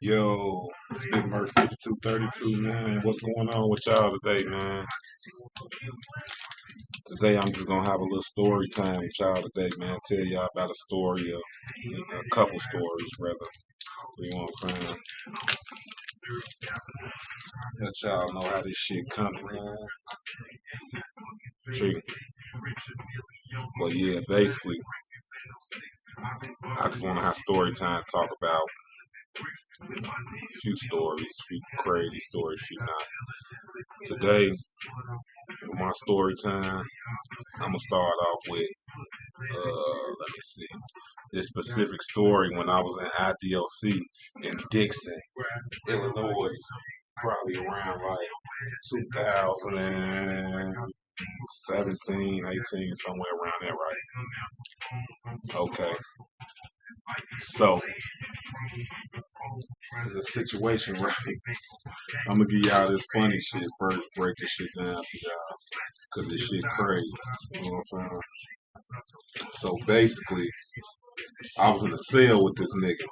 Yo, it's BigMurph5232, man. What's going on with y'all today, man? Today I'm just gonna have a little story time with y'all today, man. Tell y'all about a story, a couple stories, rather. You know what I'm saying? Let y'all know how this shit coming, man. True. But yeah, basically, I just want to have story time, talk about a few stories, few crazy stories, few not. Today, for my story time, I'm gonna start off with let me see this specific story when I was in IDOC in Dixon, Illinois, probably around like 2017, 18, somewhere around there, right? Okay, so the situation, right? I'm gonna give y'all this funny shit first, break this shit down to y'all, cause this shit crazy. You know what I'm saying? So basically, I was in a cell with this nigga.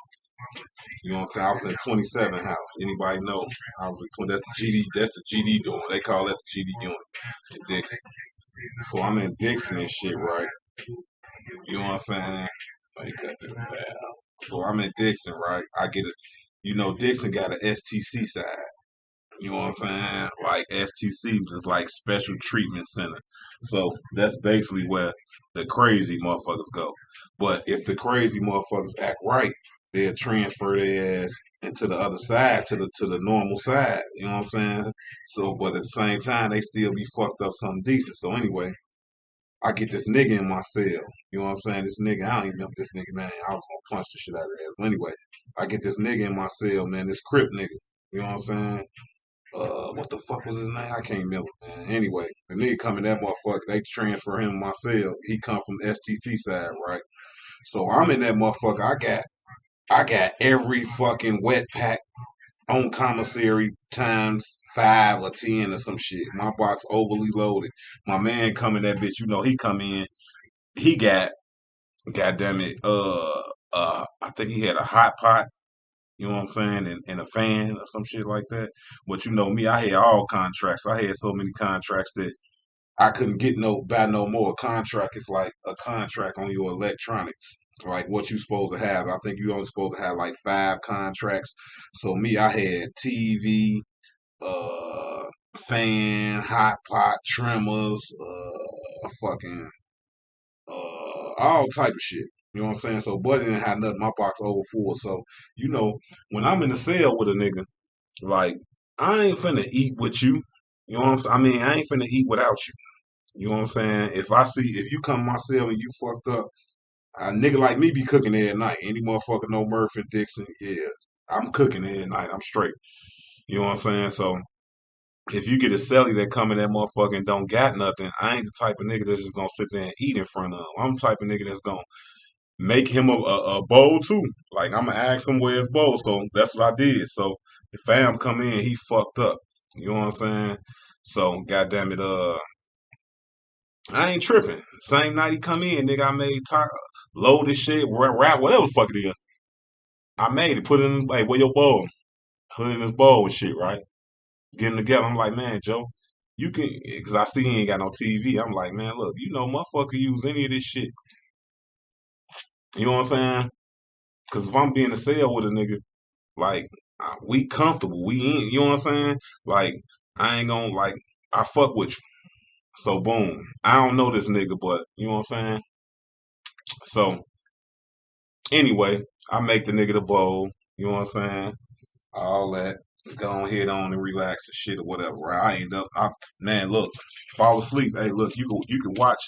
You know what I'm saying? I was in 27 house. Anybody know? I was in 20. That's the GD. That's the GD doing. They call that the GD unit in Dixon. So I'm in Dixon and shit, right? You know what I'm saying? Let me cut this down. So I'm in Dixon, right? I get it. You know, Dixon got an STC side. You know what I'm saying? Like STC is like Special Treatment Center. So that's basically where the crazy motherfuckers go. But if the crazy motherfuckers act right, they'll transfer their ass into the other side, to the normal side. You know what I'm saying? So, but at the same time, they still be fucked up something decent. So anyway, I get this nigga in my cell. You know what I'm saying? This nigga, I don't even remember this nigga name. I was gonna punch the shit out of his ass. But anyway, I get this nigga in my cell, man. This Crip nigga. You know what I'm saying? What the fuck was his name? I can't remember, man. Anyway, the nigga come in that motherfucker, they transfer him myself. He come from the STC side, right? So I'm in that motherfucker. I got every fucking wet pack on commissary times 5 or 10 or some shit. My box overly loaded. My man come in that bitch, you know, he come in, he got, goddamn it, I think he had a hot pot, you know what I'm saying, and a fan or some shit like that. But you know me, I had all contracts. I had so many contracts that I couldn't get buy no more. A contract is like a contract on your electronics. Like what you supposed to have. I think you only supposed to have like 5 contracts. So me, I had TV, uh, fan, hot pot, trimmers, fucking, all type of shit. You know what I'm saying? So Buddy didn't have nothing. My box over full. So, you know, when I'm in the cell with a nigga, like, I ain't finna eat with you. You know what I'm saying? I mean, I ain't finna eat without you. You know what I'm saying? If you come to my cell and you fucked up, a nigga like me be cooking every night. Any motherfucker know Murph and Dixon, yeah, I'm cooking every night. I'm straight. You know what I'm saying? So if you get a celly that come in that motherfucker and don't got nothing, I ain't the type of nigga that's just gonna sit there and eat in front of him. I'm the type of nigga that's gonna make him a bowl too. Like I'm gonna ask him where his bowl. So that's what I did. So the fam come in, he fucked up. You know what I'm saying? So goddamn it, I ain't tripping. Same night he come in, nigga, I made load this shit, rap, whatever the fuck it is. I made it, put it in, hey, where your bowl? Put it in his bowl and shit, right? Get him together. I'm like, man, Joe, you can, because I see he ain't got no TV. I'm like, man, look, you know, motherfucker use any of this shit. You know what I'm saying? Because if I'm being a cell with a nigga, like, we comfortable. We in, you know what I'm saying? Like, I ain't gonna, like, I fuck with you. So, boom. I don't know this nigga, but, you know what I'm saying? So, anyway, I make the nigga the bowl. You know what I'm saying? All that. Go ahead on and relax and shit or whatever. Right? I end up, man, look, fall asleep. Hey, look, you can watch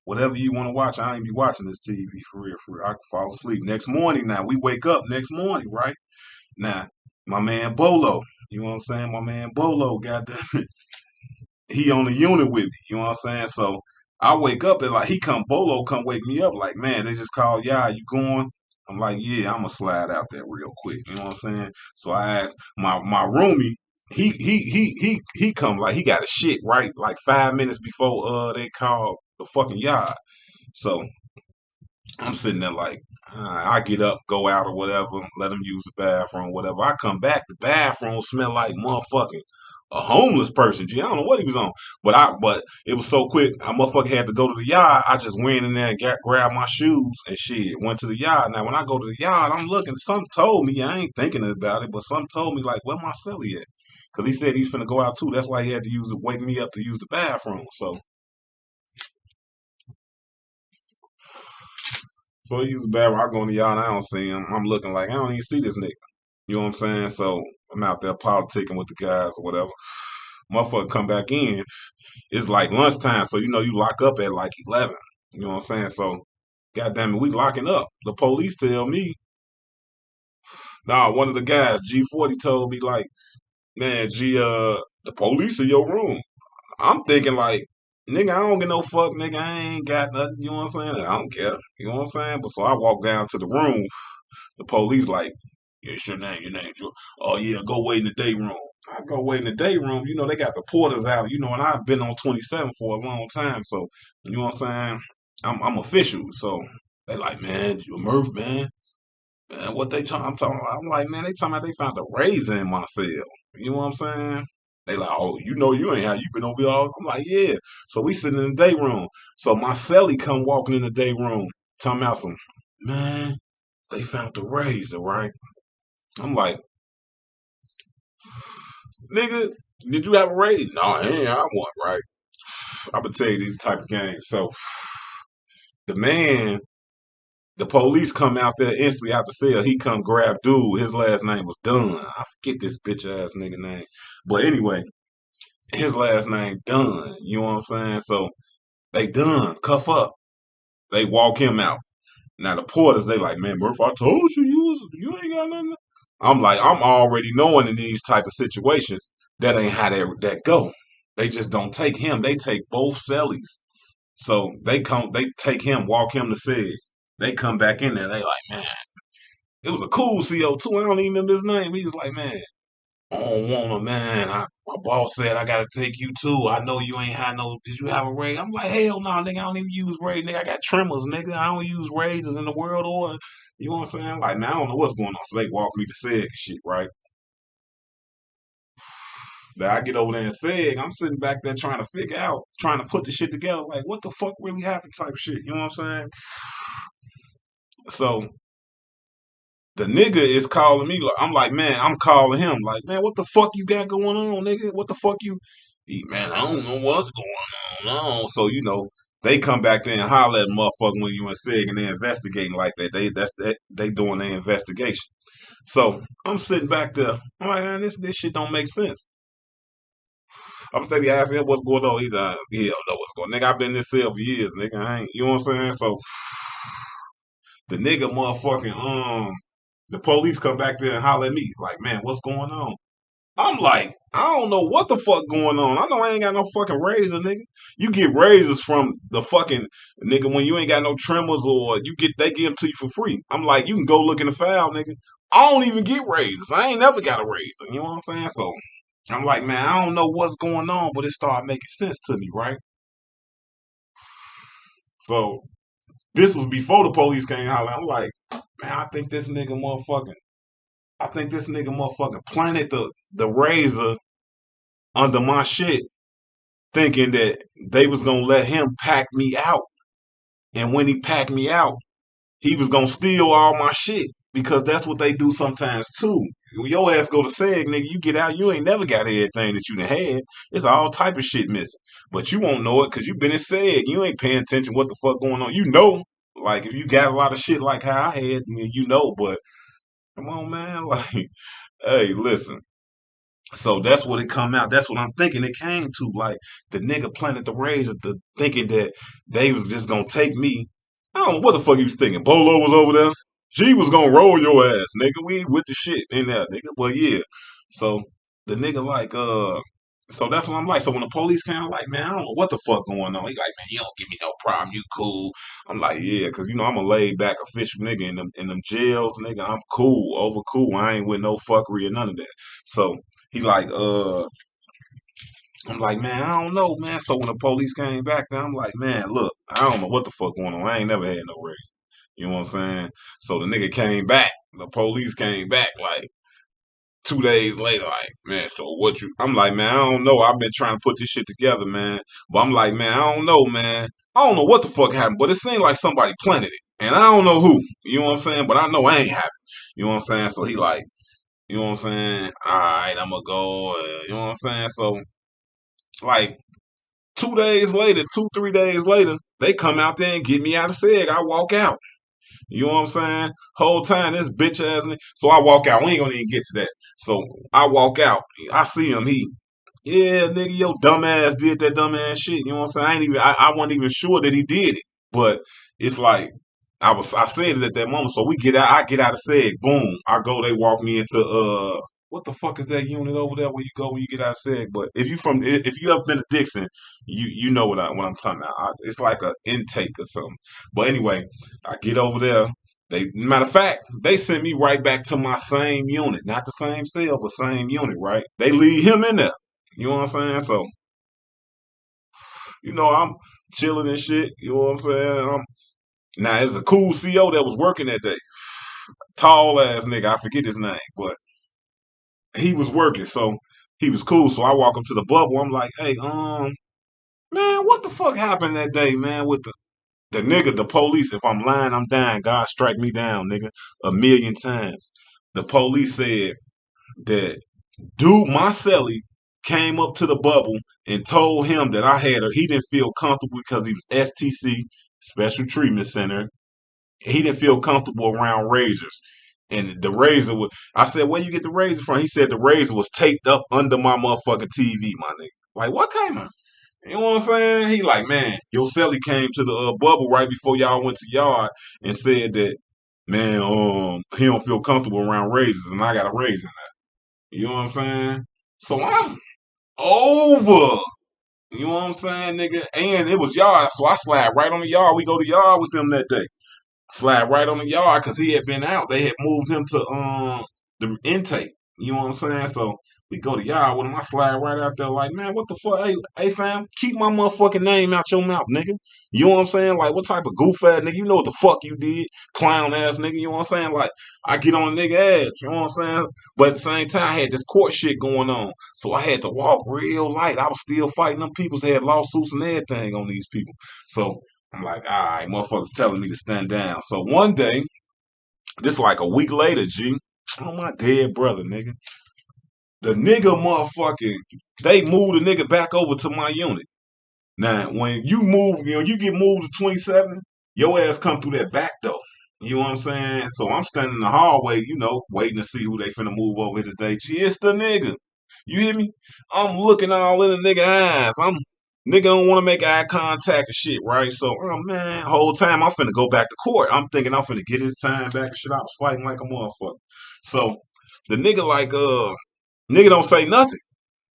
whatever you want to watch. I ain't be watching this TV for real, for real. I can fall asleep. Next morning now, we wake up next morning, right? Now, my man Bolo, you know what I'm saying? My man Bolo, goddamn it, he on the unit with me. You know what I'm saying? So I wake up and like Bolo come wake me up like, man, they just called, yeah, you going? I'm like, yeah, I'm gonna slide out there real quick. You know what I'm saying? So I asked my roomie. He come like he got a shit right like 5 minutes before they called the fucking yard. So I'm sitting there like, I get up, go out or whatever, let them use the bathroom, whatever. I come back, the bathroom smell like motherfucking a homeless person. Gee, I don't know what he was on, but it was so quick. I motherfucker had to go to the yard. I just went in there and grabbed my shoes and shit. Went to the yard. Now when I go to the yard, I'm looking. Something told me I ain't thinking about it, but something told me like where my celly at, because he said he's finna go out too. That's why he had to wake me up to use the bathroom. So he used the bathroom. I go in the yard and I don't see him. I'm looking like I don't even see this nigga. You know what I'm saying? So I'm out there politicking with the guys or whatever. Motherfucker come back in. It's like lunchtime, so you know you lock up at like 11. You know what I'm saying? So goddamn it, we locking up. The police tell me, nah, one of the guys, G40, told me like, man, the police in your room. I'm thinking like, nigga, I don't get no fuck, nigga. I ain't got nothing. You know what I'm saying? I don't care. You know what I'm saying? But so I walk down to the room. The police like, yeah, it's your name, oh yeah, go wait in the day room. I go wait in the day room. You know, they got the porters out, you know, and I've been on 27 for a long time. So, you know what I'm saying? I'm official. So they like, man, you Murph, man. Man, what they talking? I'm talking. I'm like, man, they talking about they found a razor in my cell. You know what I'm saying? They like, oh, you know, you ain't how you been over here all. I'm like, yeah. So we sitting in the day room. So my celly come walking in the day room, talking about some, man, they found the razor, right? I'm like, nigga, did you have a razor? No, I ain't have one, right? I'm gonna tell you these type of games. So the man, the police come out there instantly out the cell. He come grab dude. His last name was Dunn. I forget this bitch ass nigga name. But anyway, his last name Dunn. You know what I'm saying? So they done, cuff up. They walk him out. Now the porters, they like, man, Murph, I told you you ain't got nothing. I'm like, I'm already knowing in these type of situations that ain't how that go. They just don't take him. They take both cellies. So they take him, walk him to Sig. They come back in there. They like, man, it was a cool CO2. I don't even remember his name. He was like, man, I don't want him, man. My boss said I gotta take you too. I know you ain't had no. Did you have a raise? I'm like, hell no, nigga. I don't even use razors, nigga. I got trimmers, nigga. I don't use razors in the world or, you know what I'm saying? Like, man, I don't know what's going on. So they walk me to Seg and shit, right? Now I get over there and Seg. I'm sitting back there trying to figure out, trying to put the shit together. Like, what the fuck really happened? Type shit. You know what I'm saying? So the nigga is calling me. I'm like, man, I'm calling him. Like, man, what the fuck you got going on, nigga? What the fuck you? Man, I don't know what's going on. So you know, they come back there and holler at motherfucker when you in SIG and they investigating like that. They doing their investigation. So I'm sitting back there. I'm like, man, this shit don't make sense. I'm steady asking him what's going on. He's like, he don't know what's going on. Nigga, I've been in this cell for years, nigga. I ain't, you know what I'm saying? So the nigga motherfucking the police come back there and holler at me like, man, what's going on? I'm like, I don't know what the fuck going on. I know I ain't got no fucking razor, nigga. You get razors from the fucking nigga when you ain't got no trimmers or they give them to you for free. I'm like, you can go look in the file, nigga. I don't even get razors. I ain't never got a razor. You know what I'm saying? So I'm like, man, I don't know what's going on, but it started making sense to me, right? So this was before the police came hollering. I'm like, man, I think this nigga motherfucking planted the razor under my shit, thinking that they was gonna let him pack me out. And when he packed me out, he was gonna steal all my shit. Because that's what they do sometimes too. When your ass go to SEG, nigga, you get out, you ain't never got everything that you done had. It's all type of shit missing. But you won't know it because you been in SEG. You ain't paying attention what the fuck going on. You know. Like if you got a lot of shit like how I had, then you know. But come on, man. Like, hey, listen. So that's what it come out. That's what I'm thinking it came to. Like the nigga planted the razor, thinking that they was just gonna take me. I don't know what the fuck he was thinking. Bolo was over there. She was gonna roll your ass, nigga. We ain't with the shit in there, nigga. Well, yeah. So the nigga like so that's what I'm like. So when the police came, I'm like, man, I don't know what the fuck going on. He like, man, you don't give me no problem. You cool. I'm like, yeah, cause you know I'm a laid back official nigga in them jails, nigga. I'm cool, over cool. I ain't with no fuckery or none of that. So he like, I'm like, man, I don't know, man. So when the police came back, then I'm like, man, look, I don't know what the fuck going on. I ain't never had no race. You know what I'm saying? So the nigga came back. The police came back like 2 days later, like, man, so what you I'm like, man, I don't know. I've been trying to put this shit together, man. But I'm like, man, I don't know, man. I don't know what the fuck happened, but it seemed like somebody planted it. And I don't know who. You know what I'm saying? But I know I ain't happy. You know what I'm saying? So he like, you know what I'm saying? Alright, I'ma go, you know what I'm saying? So like 2 days later, 3 days later, they come out there and get me out of SEG. I walk out. You know what I'm saying? Whole time this bitch ass nigga. So I walk out. We ain't gonna even get to that. So I walk out. I see him. Yeah, nigga, your dumb ass did that dumb ass shit. You know what I'm saying? I wasn't even sure that he did it. But it's like I said it at that moment. So we get out. I get out of SEG. Boom. I go. They walk me into what the fuck is that unit over there where you go when you get out of SEG? But if you ever been to Dixon, you know what I'm talking about. It's like an intake or something. But anyway, I get over there. Matter of fact, they sent me right back to my same unit, not the same cell, but same unit. Right? They leave him in there. You know what I'm saying? So I'm chilling and shit. You know what I'm saying? Now it's a cool CO that was working that day. Tall ass nigga, I forget his name, but he was working, so he was cool. So I walk up to the bubble. I'm like, hey, man, what the fuck happened that day, man, with the nigga, the police? If I'm lying, I'm dying. God strike me down, nigga, a million times. The police said that dude, my celly, came up to the bubble and told him that I had her. He didn't feel comfortable because he was STC, Special Treatment Center. He didn't feel comfortable around razors. And the razor was, I said, where you get the razor from? He said the razor was taped up under my motherfucking TV, my nigga. Like, what kind of, you know what I'm saying? He like, man, your celly came to the bubble right before y'all went to yard and said that, man, he don't feel comfortable around razors and I got a razor now. You know what I'm saying? So I'm over. You know what I'm saying, nigga? And it was yard, so I slide right on the yard. We go to yard with them that day. Slide right on the yard because he had been out. They had moved him to the intake. You know what I'm saying? So we go to yard with him. I slide right out there like, man, what the fuck? Hey, fam, keep my motherfucking name out your mouth, nigga. You know what I'm saying? Like, what type of goof ass nigga? You know what the fuck you did? Clown ass nigga. You know what I'm saying? Like, I get on a nigga ass. You know what I'm saying? But at the same time, I had this court shit going on. So I had to walk real light. I was still fighting them people's had lawsuits and everything on these people. So I'm like, all right, motherfuckers telling me to stand down. So one day, this like a week later, G, oh my dead brother, nigga. The nigga motherfucking, they moved the nigga back over to my unit. Now, when you move, you get moved to 27, your ass come through that back door. You know what I'm saying? So I'm standing in the hallway, waiting to see who they finna move over here today. Gee, it's the nigga. You hear me? I'm looking all in the nigga eyes. Nigga don't want to make eye contact and shit, right? So, oh man, whole time I'm finna go back to court. I'm thinking I'm finna get his time back and shit. I was fighting like a motherfucker. So the nigga like nigga don't say nothing.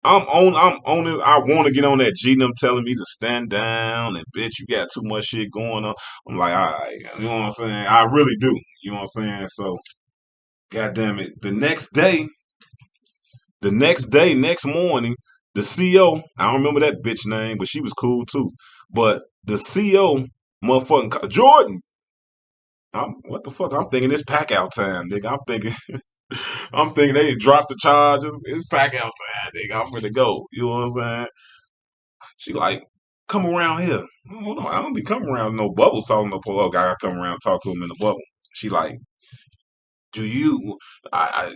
I'm on it. I want to get on that G. Them telling me to stand down and bitch, you got too much shit going on. I'm like, all right, you know what I'm saying? I really do. You know what I'm saying? So, goddamn it. Next morning, the CO, I don't remember that bitch name, but she was cool too. But the CO, motherfucking Jordan. What the fuck? I'm thinking it's pack out time, nigga. I'm thinking they dropped the charges. It's pack out time, nigga. I'm gonna go. You know what I'm saying? She like, come around here. Hold on, I don't be coming around no bubbles talking to no polo guy. I come around and talk to him in the bubble. She like, do you? I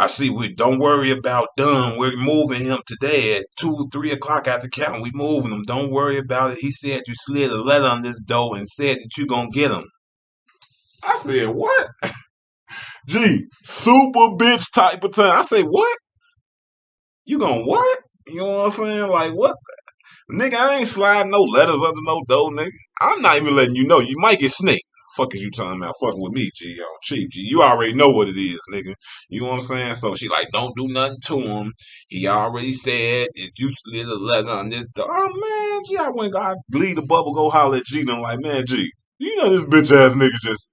see. We don't worry about Dunn. We're moving him today at 2, 3 o'clock after count. We moving him. Don't worry about it. He said you slid a letter on this door and said that you gonna get him. I said what? Gee, super bitch type of time. I say what? You gonna what? You know what I'm saying? Like what? Nigga, I ain't sliding no letters under no door, nigga. I'm not even letting you know. You might get snaked. Fuck is you talking about? Fucking with me, G, yo. Cheap, G. You already know what it is, nigga. You know what I'm saying? So she like, don't do nothing to him. He already said that you slid a letter on this door. Oh, man, G, I went, I bleed the bubble, go holler at G. And I'm like, man, G, you know this bitch ass nigga just,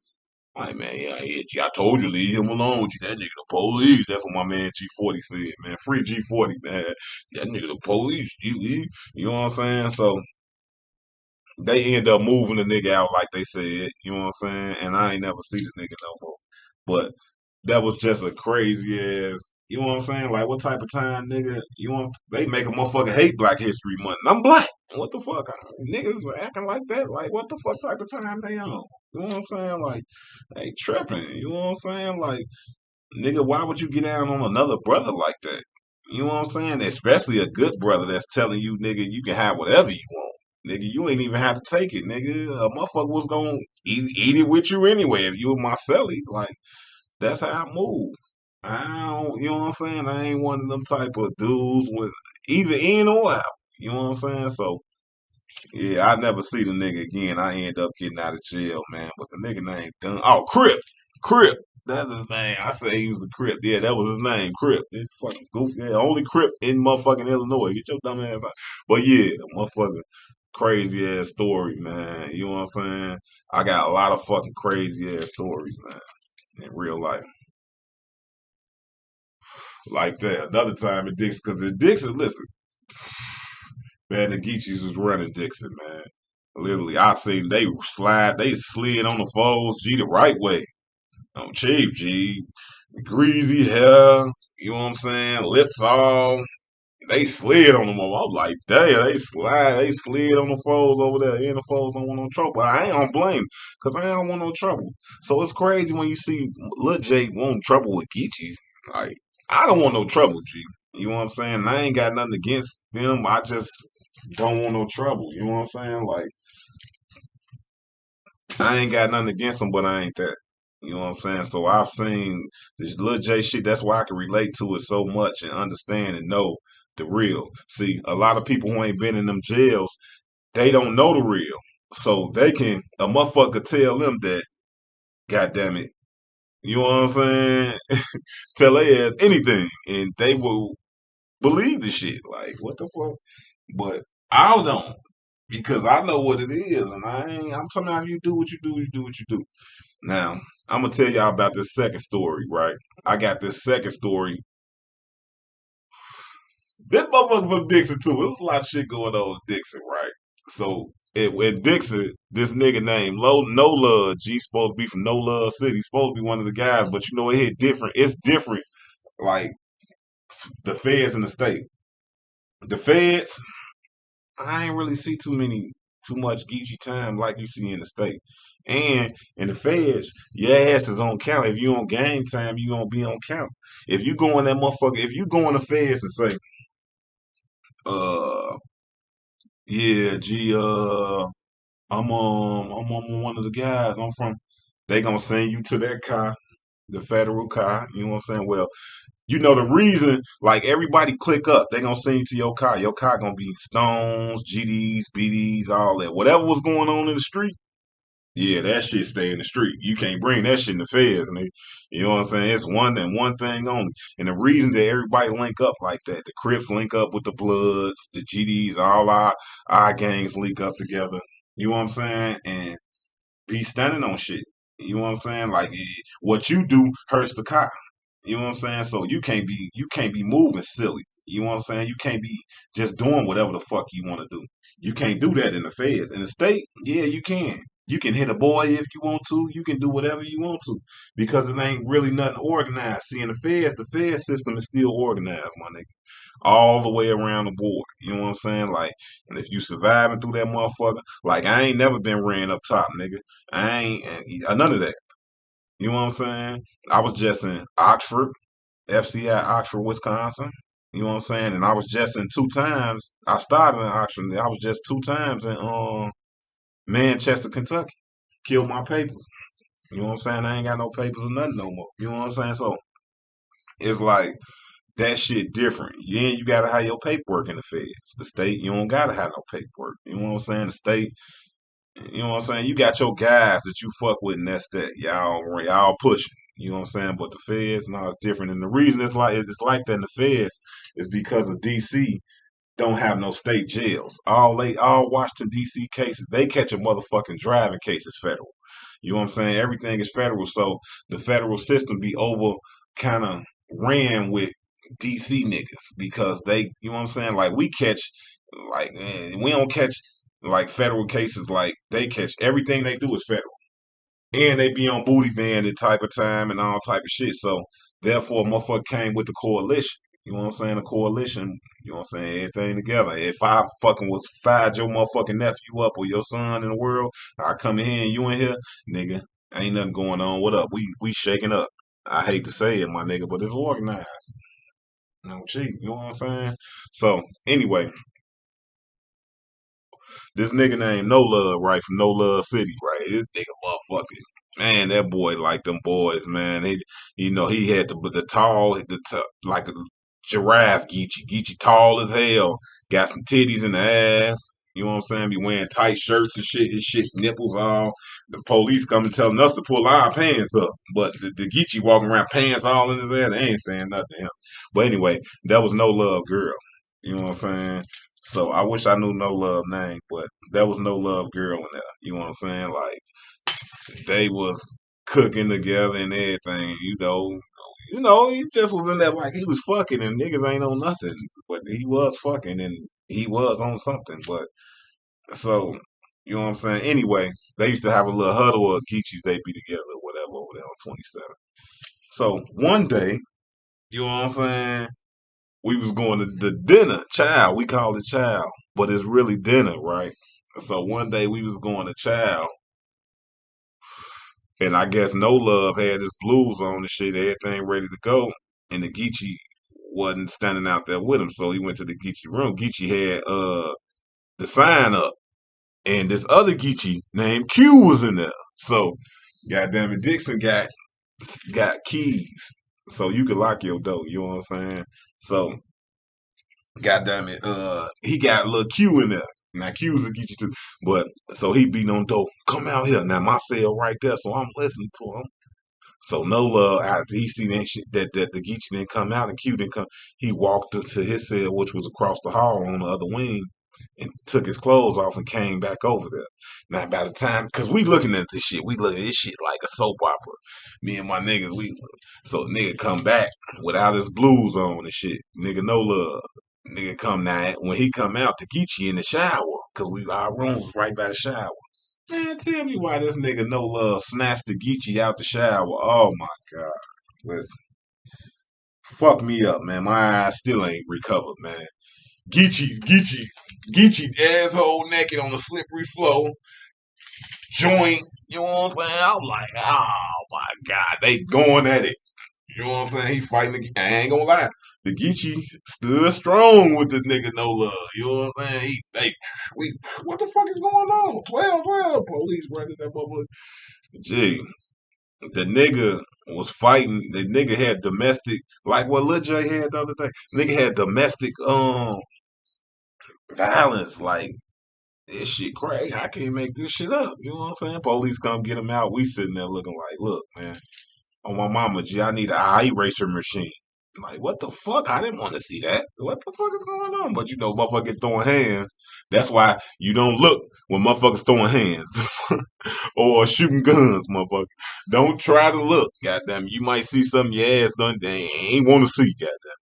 like, man, yeah, G, I told you, leave him alone. G, that nigga the police. That's what my man G40 said, man. Free G40, man. That nigga the police. You know what I'm saying? So, They end up moving the nigga out like they said, you know what I'm saying? And I ain't never see the nigga no more. But that was just a crazy ass, you know what I'm saying? Like what type of time, nigga, you want they make a motherfucker hate Black History Month. And I'm black. What the fuck? Niggas acting like that. Like what the fuck type of time they on? You know what I'm saying? Like they tripping. You know what I'm saying? Like nigga, why would you get down on another brother like that? You know what I'm saying? Especially a good brother that's telling you, nigga, you can have whatever you want. Nigga, you ain't even have to take it, nigga. A motherfucker was gonna eat it with you anyway if you were my celly. Like, that's how I move. I don't, you know what I'm saying? I ain't one of them type of dudes with either in or out. You know what I'm saying? So, yeah, I never see the nigga again. I end up getting out of jail, man. But the nigga name done. Oh, Crip. Crip. That's his name. I say he was a Crip. Yeah, that was his name. Crip. It's fucking goofy. Yeah, only Crip in motherfucking Illinois. Get your dumb ass out. But yeah, motherfucker crazy ass story, man. You know what I'm saying? I got a lot of fucking crazy ass stories, man, in real life. Like that. Another time in Dixon, because in Dixon, listen, man, the Geechees was running Dixon, man. Literally, I seen they slid on the foes, G, the right way. On Chief, G. Greasy hair, you know what I'm saying? Lips all. They slid on them. I was like, damn, they slid on the foes over there. And the foes don't want no trouble. But I ain't gonna blame, because I don't want no trouble. So it's crazy when you see Lil J want trouble with Geechees. Like, I don't want no trouble, G. You know what I'm saying? I ain't got nothing against them. I just don't want no trouble. You know what I'm saying? Like, I ain't got nothing against them, but I ain't that. You know what I'm saying? So I've seen this Lil J shit. That's why I can relate to it so much and understand and know the real. See, a lot of people who ain't been in them jails, they don't know the real. So they can, a motherfucker tell them that, God damn it. You know what I'm saying? Tell their ass anything and they will believe the shit. Like, what the fuck? But I don't. Because I know what it is, and I'm talking about you do what you do, you do what you do. Now, I'm gonna tell y'all about this second story, right? I got this second story. This motherfucker from Dixon too. It was a lot of shit going on in Dixon, right? So in Dixon, this nigga named No Love G supposed to be from No Love City. He's supposed to be one of the guys, but you know it hit different. It's different, like the feds in the state. The feds, I ain't really see too much Geechee time like you see in the state. And in the feds, your ass is on count. If you on game time, you gonna be on count. If you go in that motherfucker, if you go in the feds and say, uh, yeah, gee, I'm one of the guys. I'm from. They gonna send you to that car, the federal car. You know what I'm saying? Well, you know the reason. Like everybody click up, they gonna send you to your car. Your car gonna be stones, GDs, BDs, all that. Whatever was going on in the street. Yeah, that shit stay in the street. You can't bring that shit in the feds, nigga. You know what I'm saying? It's one and one thing only. And the reason that everybody link up like that, the Crips link up with the Bloods, the GDs, all our gangs link up together. You know what I'm saying? And be standing on shit. You know what I'm saying? Like what you do hurts the cop. You know what I'm saying? So you can't be moving silly. You know what I'm saying? You can't be just doing whatever the fuck you want to do. You can't do that in the feds. In the state, yeah, you can. You can hit a boy if you want to. You can do whatever you want to because it ain't really nothing organized. See, in the feds system is still organized, my nigga, all the way around the board. You know what I'm saying? Like, and if you surviving through that motherfucker, like I ain't never been ran up top, nigga. I ain't none of that. You know what I'm saying? I was just in Oxford, FCI Oxford, Wisconsin. You know what I'm saying? And I was just in two times. I started in Oxford. And I was just two times in Manchester, Kentucky. Killed my papers. You know what I'm saying? I ain't got no papers or nothing no more. You know what I'm saying? So it's like that shit different. Yeah, you gotta have your paperwork in the feds. The state, you don't gotta have no paperwork. You know what I'm saying? The state, you know what I'm saying? You got your guys that you fuck with, and that's that. Y'all pushing. You know what I'm saying? But the feds, no, it's different. And the reason it's like that in the feds is because of DC don't have no state jails. All Washington DC cases, they catch a motherfucking driving cases federal. You know what I'm saying? Everything is federal, so the federal system be over kind of ran with DC niggas because they, you know what I'm saying? Like we catch, like we don't catch. Like federal cases, like they catch everything they do is federal. And they be on booty bandit type of time and all type of shit. So therefore, motherfucker came with the coalition. You know what I'm saying? The coalition. You know what I'm saying? Everything together. If I fucking was fired your motherfucking nephew up or your son in the world, I come in here and you in here, nigga. Ain't nothing going on. What up? We shaking up. I hate to say it, my nigga, but it's organized. No cheat. You know what I'm saying? So anyway, this nigga named No Love, right, from No Love City, right? This nigga motherfucker. Man, that boy like them boys, man. He had the tall, like a giraffe Geechee. Geechee tall as hell. Got some titties in the ass. You know what I'm saying? Be wearing tight shirts and shit. His shit nipples all. The police coming telling us to pull our pants up. But the Geechee walking around pants all in his ass. They ain't saying nothing to him. But anyway, that was No Love Girl. You know what I'm saying? So I wish I knew No Love name, but that was No Love Girl in there. You know what I'm saying? Like they was cooking together and everything. He just was in there like he was fucking and niggas ain't on nothing, but he was fucking and he was on something. But so you know what I'm saying? Anyway, they used to have a little huddle of Geechees. They be together, or whatever, over there on 27. So one day, you know what I'm saying? We was going to the dinner, child. We call it child, but it's really dinner, right? So one day we was going to child, and I guess No Love had his blues on and shit, everything ready to go, and the Geechee wasn't standing out there with him, so he went to the Geechee room. Geechee had the sign up, and this other Geechee named Q was in there. So, goddamn it, Dixon got keys, so you could lock your door. You know what I'm saying? So God damn it. He got a little Q in there. Now Q's will get you too. But so he beating on dope. Come out here. Now my cell right there. So I'm listening to him. So No Love, after he see that shit, that the Geechee didn't come out and Q didn't come, he walked up to his cell, which was across the hall on the other wing, and took his clothes off and came back over there. Now by the time, cause we looking at this shit, we look at this shit like a soap opera. Me and my niggas, so nigga come back without his blues on and shit. Nigga No Love. Nigga come now when he come out, the Geechee in the shower, cause our room was right by the shower. Man, tell me why this nigga No Love snatched the Geechee out the shower. Oh my god. Listen. Fuck me up, man. My eyes still ain't recovered, man. Geechee asshole naked on the slippery floor. Joint, you know what I'm saying? I'm like, oh my god, they going at it. You know what I'm saying? He fighting the I ain't gonna lie. The Geechee stood strong with the nigga No Love. You know what I'm saying? What the fuck is going on? 12, police running that motherfucker. Gee, the nigga was fighting. The nigga had domestic, like what Lil J had the other day. Nigga had domestic violence. Like this shit crazy. I can't make this shit up. You know what I'm saying? Police come get him out. We sitting there looking like, look, man. On my mama, G, I need an eye eraser machine. Like, what the fuck? I didn't want to see that. What the fuck is going on? But you know, motherfuckers throwing hands. That's why you don't look when motherfuckers throwing hands or shooting guns, motherfucker. Don't try to look. Goddamn, you might see something your ass done. They ain't want to see. Goddamn.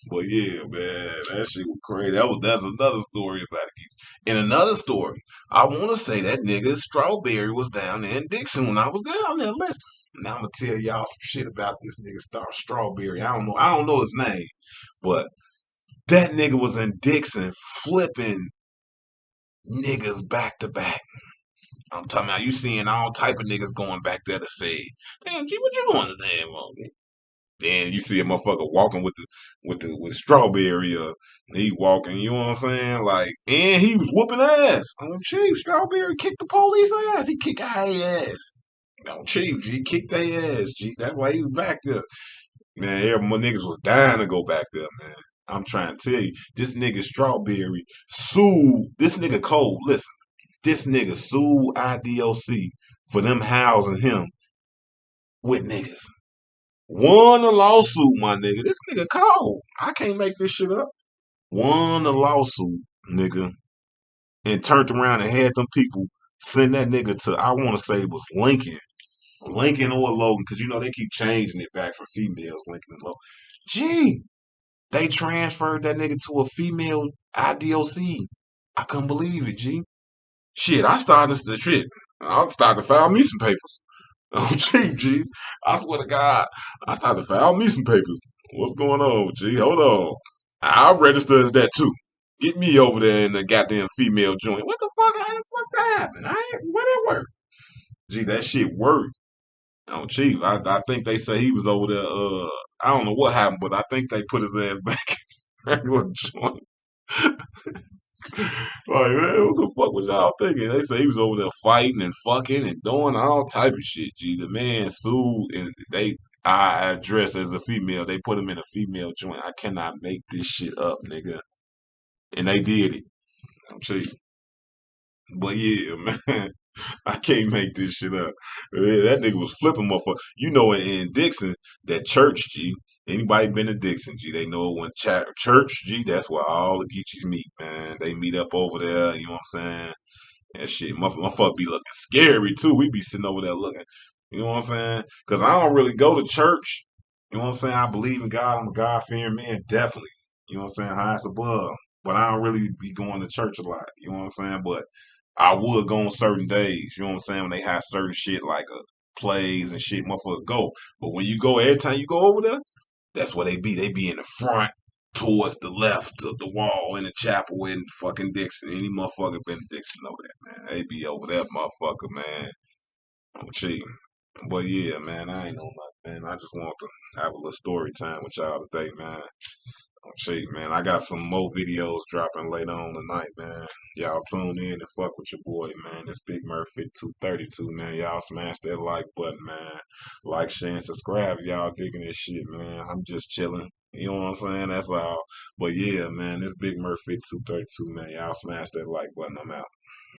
But yeah, man, that shit was crazy. That's another story about it. And another story, I want to say that nigga Strawberry was down there in Dixon when I was down there. Listen, now I'm gonna tell y'all some shit about this nigga Star Strawberry. I don't know his name, but that nigga was in Dixon flipping niggas back to back. I'm talking about you seeing all type of niggas going back there to say, "Damn, G, what you going to say, man?" Then you see a motherfucker walking with Strawberry, he walking, you know what I'm saying? Like, and he was whooping ass. Chief, Strawberry kicked the police ass. He kicked our ass. Chief, G kicked their ass, G. That's why he was back there. Man, every my niggas was dying to go back there, man. I'm trying to tell you, this nigga Strawberry sued this nigga Cole. Listen, this nigga sued IDOC for them housing him with niggas. Won a lawsuit, my nigga. This nigga cold. I can't make this shit up. Won a lawsuit, nigga, and turned around and had them people send that nigga to, I want to say it was Lincoln or Logan, because you know they keep changing it back for females, Lincoln and Logan. Gee, they transferred that nigga to a female IDOC. I couldn't believe it, G. Shit, I started the shit. I started to file me some papers. Oh, Chief G. I swear to God, I started to file me some papers. What's going on, G? Hold on. I'll register as that too. Get me over there in the goddamn female joint. What the fuck? How the fuck that happened? Where that work? Gee, that shit worked. Oh, Chief, I think they say he was over there. I don't know what happened, but I think they put his ass back in regular joint. Like, man, what the fuck was y'all thinking? They say he was over there fighting and fucking and doing all type of shit. Gee, the man sued and I addressed as a female. They put him in a female joint. I cannot make this shit up, nigga. And they did it. I'm cheap. But yeah, man, I can't make this shit up. That nigga was flipping motherfucker. You know, in Dixon, that church, G. Anybody been to Dixon, G? They know when church, G. That's where all the Geechies meet, man. They meet up over there. You know what I'm saying? That shit, motherfucker be looking scary too. We be sitting over there looking. You know what I'm saying? Because I don't really go to church. You know what I'm saying? I believe in God. I'm a God fearing man, definitely. You know what I'm saying? Highest above. But I don't really be going to church a lot. You know what I'm saying? But I would go on certain days. You know what I'm saying? When they have certain shit like plays and shit, motherfucker go. But when you go, every time you go over there, that's where they be. They be in the front, towards the left of the wall in the chapel in fucking Dixon. Any motherfucker been to Dixon know that, man. They be over that motherfucker, man. I'm cheating. But yeah, man, I ain't know nothing, man. I just want to have a little story time with y'all today, man. I'm cheating, man. I got some more videos dropping later on tonight, man. Y'all tune in and fuck with your boy, man. This Big Murph5232, man. Y'all smash that like button, man. Like, share, and subscribe if y'all digging this shit, man. I'm just chilling. You know what I'm saying? That's all. But yeah, man, this Big Murph 5232, man. Y'all smash that like button. I'm out.